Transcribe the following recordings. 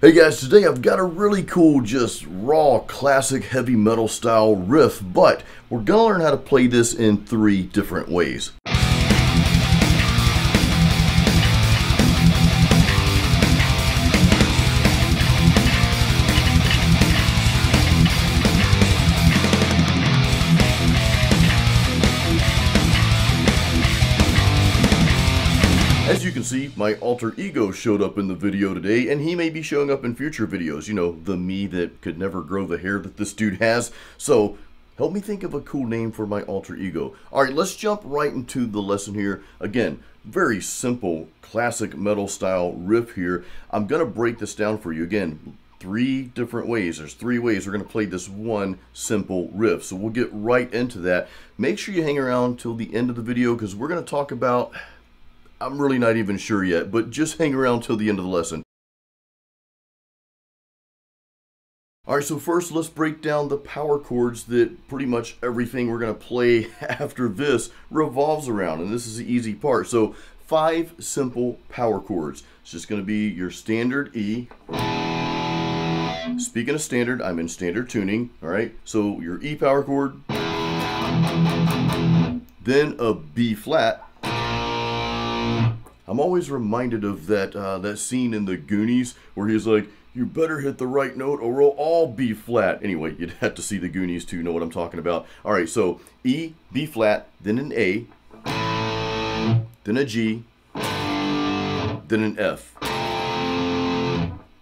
Hey guys, today I've got a really cool, just raw, classic heavy metal style riff, but we're gonna learn how to play this in 3 different ways. As you can see, my alter ego showed up in the video today, and he may be showing up in future videos. You know, the me that could never grow the hair that this dude has. So, help me think of a cool name for my alter ego. Alright, let's jump right into the lesson here. Again, very simple, classic metal style riff here. I'm going to break this down for you. Again, 3 different ways. There's 3 ways we're going to play this one simple riff. So we'll get right into that. Make sure you hang around till the end of the video, because we're going to talk about... I'm really not even sure yet, but just hang around till the end of the lesson. Alright, so first let's break down the power chords that pretty much everything we're going to play after this revolves around, and this is the easy part. So 5 simple power chords. It's just going to be your standard E. Speaking of standard, I'm in standard tuning. Alright, so your E power chord, then a B flat. I'm always reminded of that scene in the Goonies where he's like, you better hit the right note or we'll all be flat. Anyway, you'd have to see the Goonies to know what I'm talking about. Alright, so E, B flat, then an A, then a G, then an F.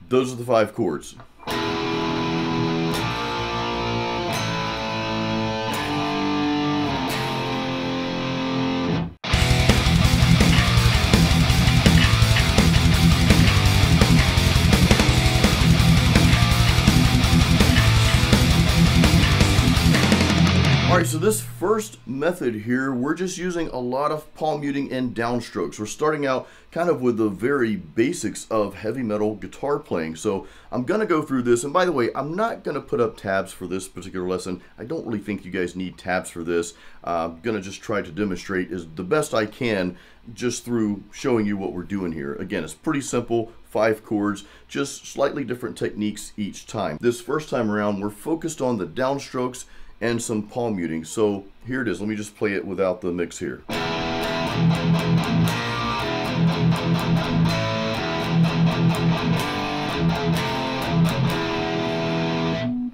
Those are the 5 chords. Alright, so this first method here, we're just using a lot of palm muting and downstrokes. We're starting out kind of with the very basics of heavy metal guitar playing. So I'm going to go through this, and by the way, I'm not going to put up tabs for this particular lesson. I don't really think you guys need tabs for this. I'm going to just try to demonstrate as the best I can just through showing you what we're doing here. Again, it's pretty simple, 5 chords, just slightly different techniques each time. This first time around, we're focused on the downstrokes and some palm muting. So here it is. Let me just play it without the mix here.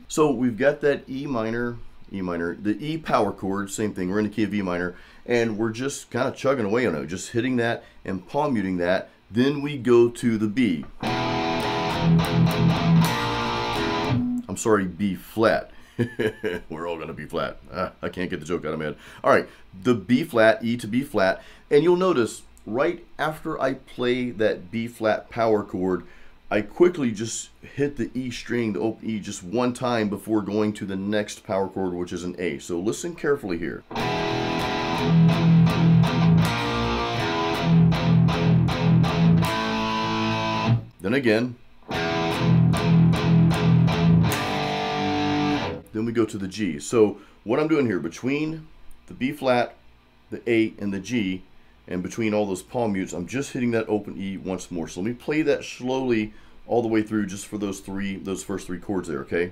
So we've got that E minor, the E power chord, same thing. We're in the key of E minor, and we're just kind of chugging away on it, just hitting that and palm muting that. Then we go to the B. I'm sorry, B flat. We're all going to be flat. I can't get the joke out of my head. All right, the B flat, E to B flat. And you'll notice right after I play that B flat power chord, I quickly just hit the E string, the open E, just one time before going to the next power chord, which is an A. So listen carefully here. Then again. Then we go to the G. So what I'm doing here, between the B flat, the A, and the G, and between all those palm mutes, I'm just hitting that open E once more. So let me play that slowly all the way through, just for those first three chords there, okay?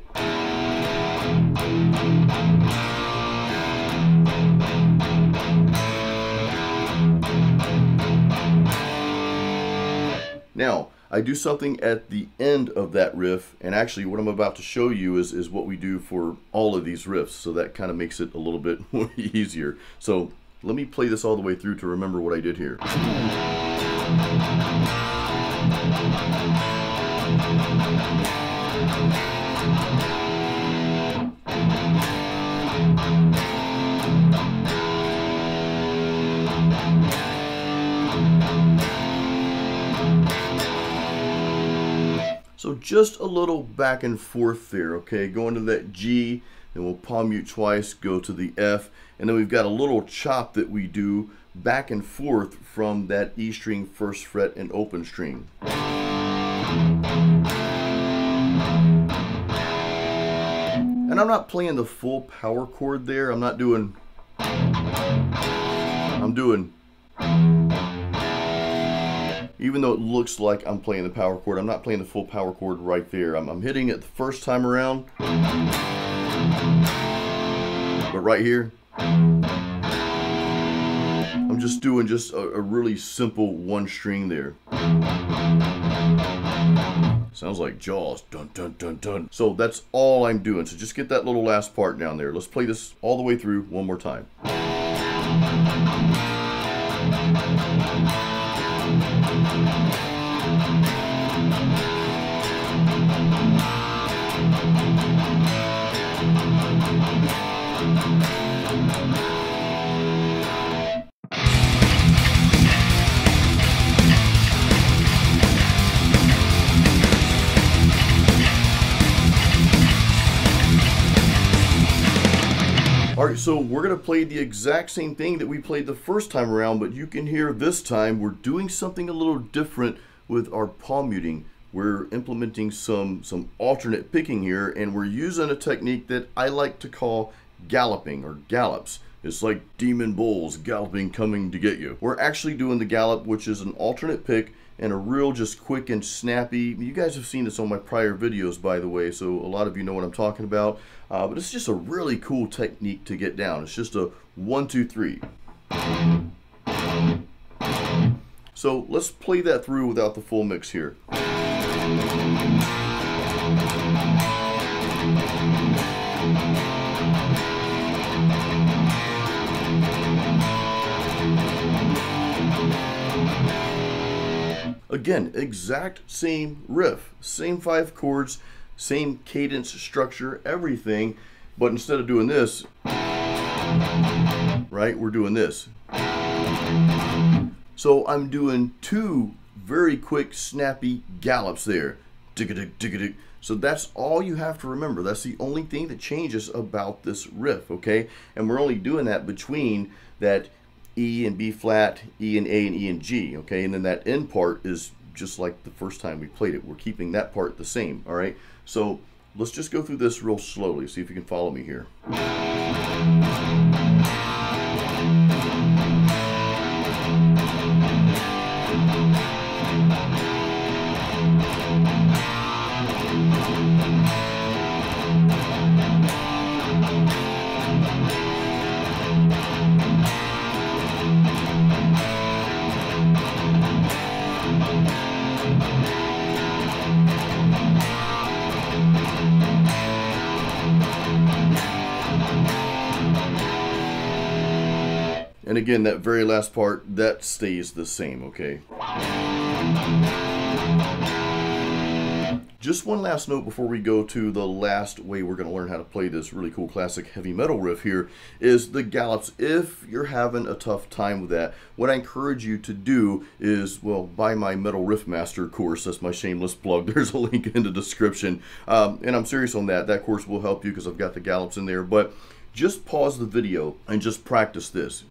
Now, I do something at the end of that riff, and actually what I'm about to show you is what we do for all of these riffs, so that kind of makes it a little bit more easier. So let me play this all the way through to remember what I did here. So just a little back and forth there, okay? Going to that G, then we'll palm mute twice, go to the F, and then we've got a little chop that we do back and forth from that E string, first fret, and open string. And I'm not playing the full power chord there. I'm doing even though it looks like I'm playing the power chord, I'm not playing the full power chord right there. I'm hitting it the first time around, but right here, I'm just doing just a really simple one string there. Sounds like Jaws, dun dun dun dun. So that's all I'm doing. So just get that little last part down there. Let's play this all the way through one more time. Alright, so we're going to play the exact same thing that we played the first time around, but you can hear this time we're doing something a little different with our palm muting. We're implementing some alternate picking here, and we're using a technique that I like to call galloping or gallops. It's like demon bulls galloping coming to get you. We're actually doing the gallop, which is an alternate pick and a real just quick and snappy. You guys have seen this on my prior videos, by the way, so a lot of you know what I'm talking about. But it's just a really cool technique to get down. It's just a 1, 2, 3. So let's play that through without the full mix here. Again, exact same riff, same 5 chords, same cadence, structure, everything, but instead of doing this, right, we're doing this. So I'm doing 2 very quick, snappy gallops there. Dig-a-dig, dig-a-dig. So that's all you have to remember. That's the only thing that changes about this riff, okay? And we're only doing that between that E and B flat, E and A and E and G, okay? And then that end part is just like the first time we played it. We're keeping that part the same, all right? So let's just go through this real slowly, see if you can follow me here. And again, that very last part, that stays the same, okay? Just one last note before we go to the last way we're going to learn how to play this really cool classic heavy metal riff here is the gallops. If you're having a tough time with that, what I encourage you to do is, well, buy my Metal Riff Master course. That's my shameless plug. There's a link in the description. And I'm serious on that. That course will help you because I've got the gallops in there. But just pause the video and just practice this.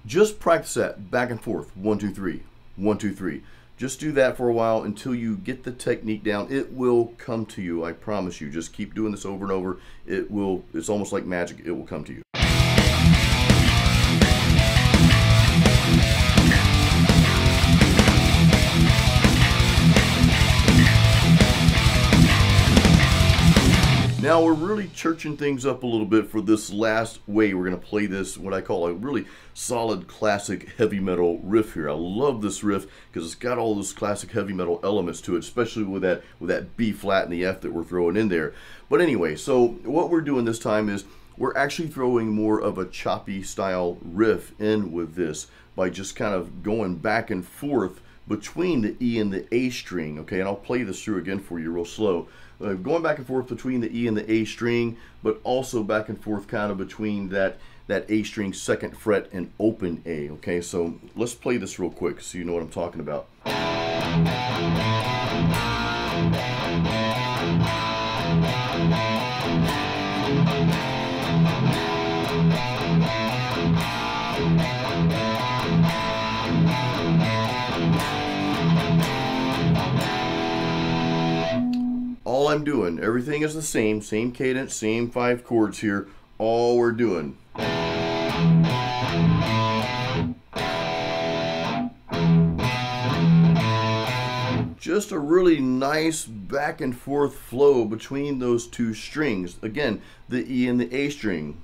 Just practice that back and forth. 1, 2, 3. 1, 2, 3. Just do that for a while until you get the technique down. It will come to you, I promise you. Just keep doing this over and over. It will, it's almost like magic. It will come to you. Now we're really churching things up a little bit for this last way. We're going to play this, what I call a really solid classic heavy metal riff here. I love this riff because it's got all those classic heavy metal elements to it, especially with that B flat and the F that we're throwing in there. But anyway, so what we're doing this time is we're actually throwing more of a choppy style riff in with this by just kind of going back and forth between the E and the A string, okay? And I'll play this through again for you real slow. Going back and forth between the E and the A string, but also back and forth kind of between that A string, 2nd fret, and open A, okay? So let's play this real quick so you know what I'm talking about. All I'm doing, everything is the same cadence, same 5 chords here. All we're doing. just a really nice back and forth flow between those two strings. Again, the E and the A string.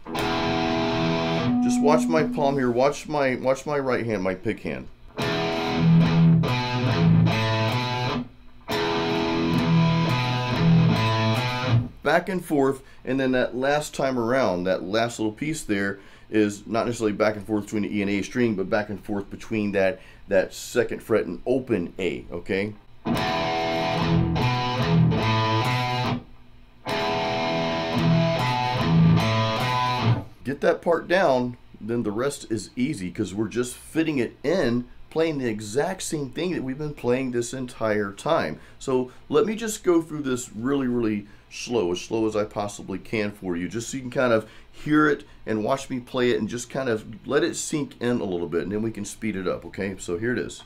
Just watch my palm here. Watch my right hand, my pick hand. Back and forth, and then that last time around, that last little piece there is not necessarily back and forth between the E and A string, but back and forth between that second fret and open A, okay? Get that part down, then the rest is easy because we're just fitting it in, playing the exact same thing that we've been playing this entire time. So let me just go through this really slow as I possibly can for you, just so you can kind of hear it and watch me play it and just kind of let it sink in a little bit, and then we can speed it up, okay? So here it is.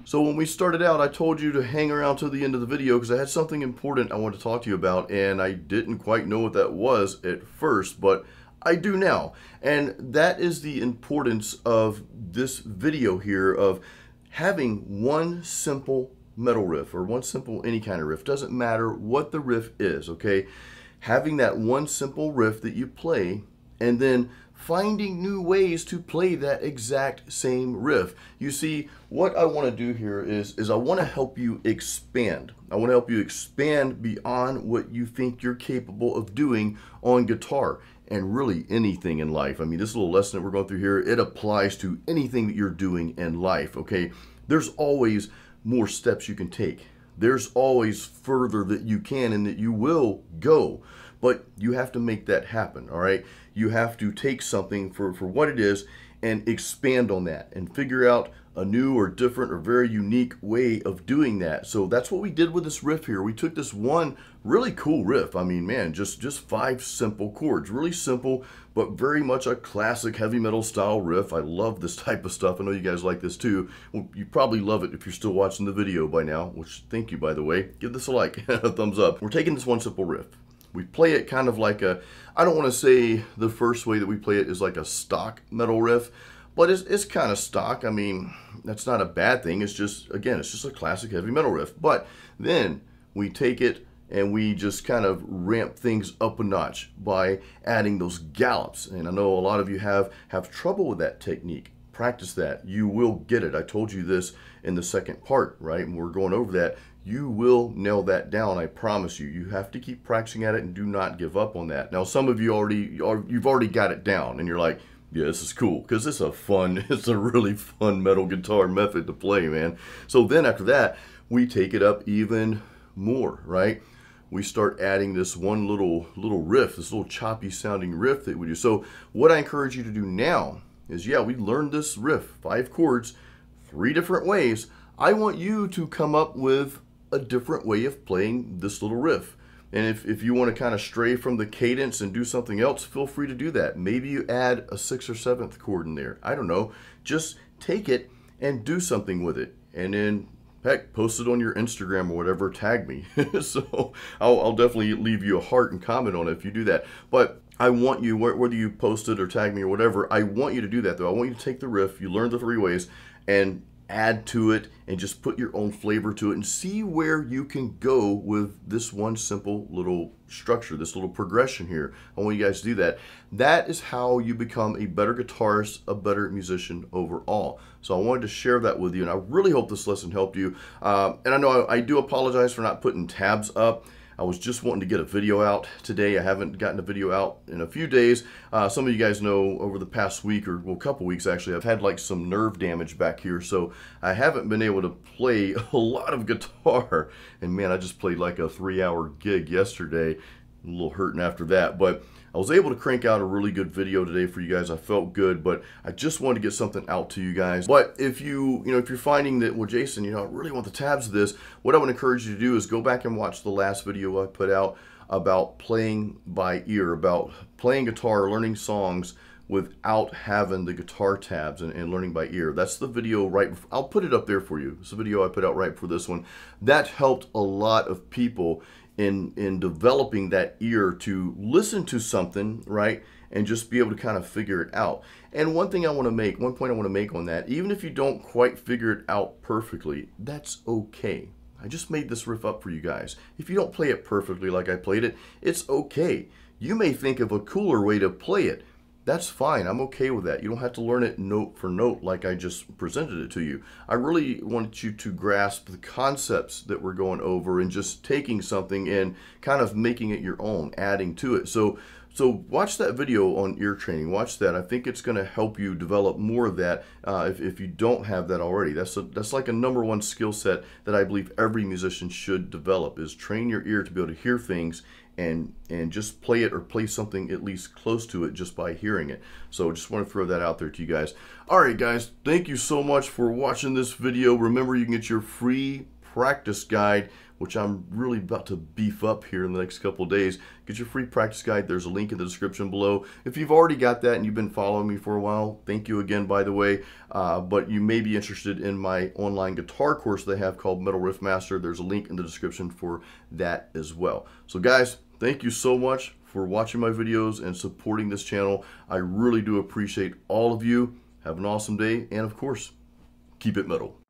So when we started out, I told you to hang around to the end of the video because I had something important I wanted to talk to you about, and I didn't quite know what that was at first, but I do now. And that is the importance of this video here, of having one simple metal riff, or one simple any kind of riff. Doesn't matter what the riff is, okay? Having that one simple riff that you play, and then finding new ways to play that exact same riff. You see, what I want to do here is I want to help you expand. I want to help you expand beyond what you think you're capable of doing on guitar, and really anything in life. I mean, this little lesson that we're going through here, it applies to anything that you're doing in life, okay? There's always more steps you can take. There's always further that you can and that you will go. But you have to make that happen, all right? You have to take something for what it is and expand on that and figure out a new or different or very unique way of doing that. So that's what we did with this riff here. We took this one really cool riff. I mean, man, just 5 simple chords. Really simple, but very much a classic heavy metal style riff. I love this type of stuff. I know you guys like this too. Well, you probably love it if you're still watching the video by now, which thank you, by the way. Give this a like, a thumbs up. We're taking this one simple riff. We play it kind of like a, I don't want to say the first way that we play it is like a stock metal riff, but it's kind of stock. I mean, that's not a bad thing. It's just, again, it's just a classic heavy metal riff. But then we take it and we just kind of ramp things up a notch by adding those gallops. And I know a lot of you have trouble with that technique. Practice that. You will get it. I told you this in the second part, right? And we're going over that. You will nail that down, I promise you. You have to keep practicing at it and do not give up on that. Now, some of you you've already got it down and you're like, yeah, this is cool, because it's a really fun metal guitar method to play, man. So then after that, we take it up even more, right? We start adding this one little riff, this little choppy sounding riff that we do. So what I encourage you to do now is, yeah, we learned this riff, 5 chords, 3 different ways. I want you to come up with a different way of playing this little riff. And if you want to kind of stray from the cadence and do something else, feel free to do that. Maybe you add a 6th or 7th chord in there. I don't know. Just take it and do something with it. And then, heck, post it on your Instagram or whatever, tag me. So I'll definitely leave you a heart and comment on it if you do that. But I want you, whether you post it or tag me or whatever, I want you to do that though. I want you to take the riff, you learn the 3 ways, and add to it and just put your own flavor to it and see where you can go with this one simple little structure, this little progression here. I want you guys to do that. That is how you become a better guitarist, a better musician overall. So I wanted to share that with you, and I really hope this lesson helped you. And I know I do apologize for not putting tabs up. I was just wanting to get a video out today. I haven't gotten a video out in a few days. Some of you guys know over the past week, or well, a couple weeks actually, I've had like some nerve damage back here, so I haven't been able to play a lot of guitar. And man, I just played like a 3-hour gig yesterday. A little hurting after that, but I was able to crank out a really good video today for you guys. I felt good, but I just wanted to get something out to you guys. But if if you're finding that, well, Jason, I really want the tabs of this, what I would encourage you to do is go back and watch the last video I put out about playing by ear, about playing guitar, learning songs without having the guitar tabs and learning by ear. That's the video right before. I'll put it up there for you. It's the video I put out right for this one. That helped a lot of people in developing that ear to listen to something, right, and just be able to kind of figure it out. And one point I want to make on that, even if you don't quite figure it out perfectly, that's okay. I just made this riff up for you guys. If you don't play it perfectly like I played it, it's okay. You may think of a cooler way to play it. That's fine. I'm okay with that. You don't have to learn it note for note like I just presented it to you. I really want you to grasp the concepts that we're going over and just taking something and kind of making it your own, adding to it. So watch that video on ear training. Watch that. I think it's going to help you develop more of that if you don't have that already. That's like a #1 skill set that I believe every musician should develop, is train your ear to be able to hear things and just play it, or play something at least close to it just by hearing it. So just want to throw that out there to you guys. Alright guys, thank you so much for watching this video. Remember, you can get your free practice guide, which I'm really about to beef up here in the next couple of days. Get your free practice guide. There's a link in the description below. If you've already got that and you've been following me for a while, thank you again, by the way. But you may be interested in my online guitar course they have called Metal Riff Master. There's a link in the description for that as well. So guys, thank you so much for watching my videos and supporting this channel. I really do appreciate all of you. Have an awesome day, and of course, keep it metal.